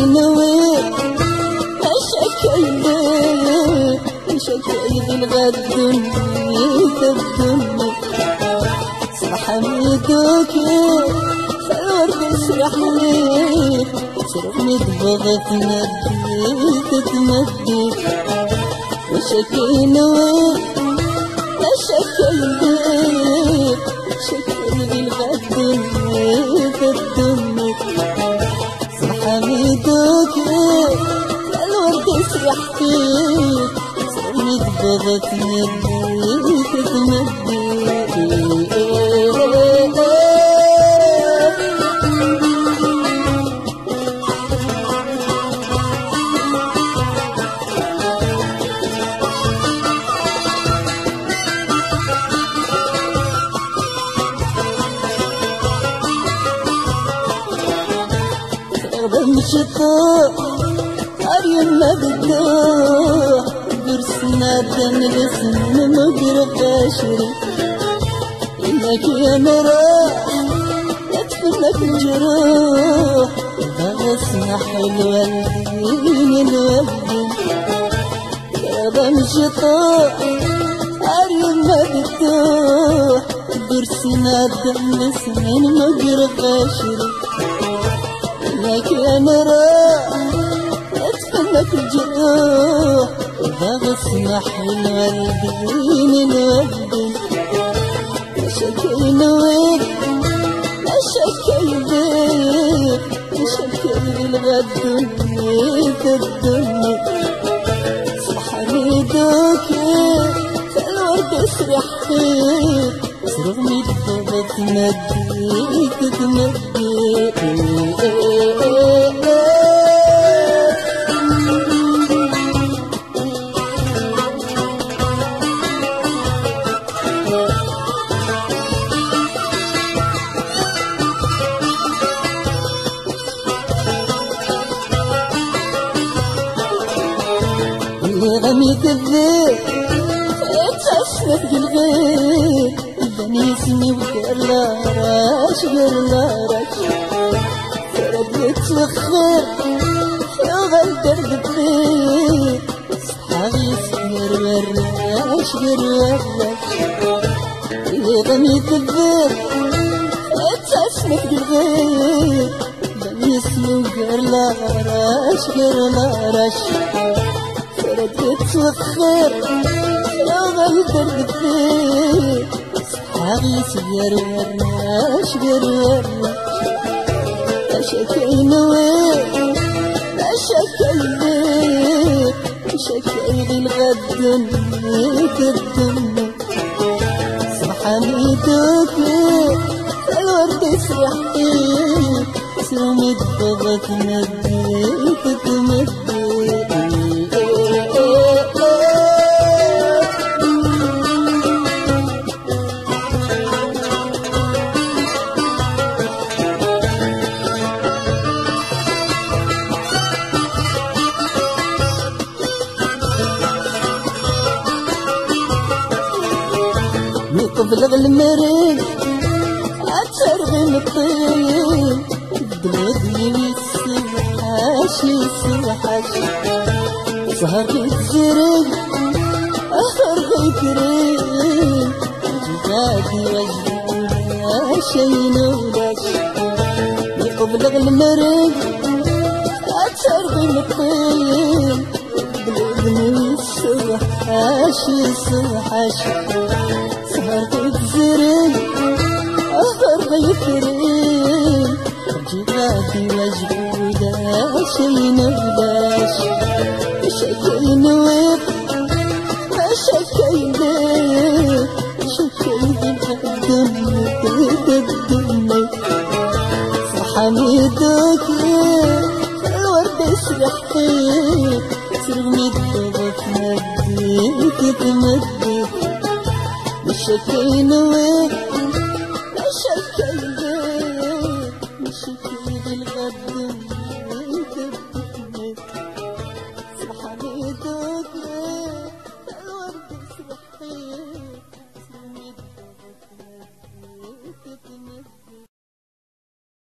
نويت مشاكل الغد تبدني صبح ميدوكي فالورد يسرح لي ترمي دبغة تمدي تتمدي مشاكل نويت مشاكل الغد تبدني صبح ميدوكي فالورد يسرح فيك ترمي دبغة تمدي تتمدي مشطوح عريم ما بدوح برسنا دم الاسم مقرب باشري إنك يا مراح يدفنك الجروح بغسنا حلوة الدين الودين يابا مشطوح عريم ما بدوح برسنا دم الاسم مقرب باشري إنك يا مراح يدفنك الجروح بغسنا حلوة الدين الودين مشاكل نويت مشاكل الغد تبدني صبح ميدوكي فالورد يسرح فيك ترغمي الضبط تمدي تتمدي غميت الذيب اتسفت قلبي بني اسمي وقراش قراش فردت الخير يغل درب فيه صحابي سير وراش غميت الذيب اتسفت قلبي بني اسمي وقراش رديت الخير يا غلطر بفيه صحابي سير وراش مشاكل نويت مشاكل الغد تبدني صبح ميدوكي الورد يسرح فيك ترمي الضبط تمدي تتمدي بلغ المرين أترغي الطين دمدني السبحاش سهر الزرين أخرغي كريم جدادي وجدونا شي نولاش بلغ المرين أترغي الطين دمدني السبحاش سهرت الزرين أخر غيثرين جبادي وجبودا شي نبلاش مشاكل نويت مشاكل تبدني صبح ميدوكي الورد يسرح فيك ترمي الضبط تمدي تتمدي مشاكل نويت مشاكل الغد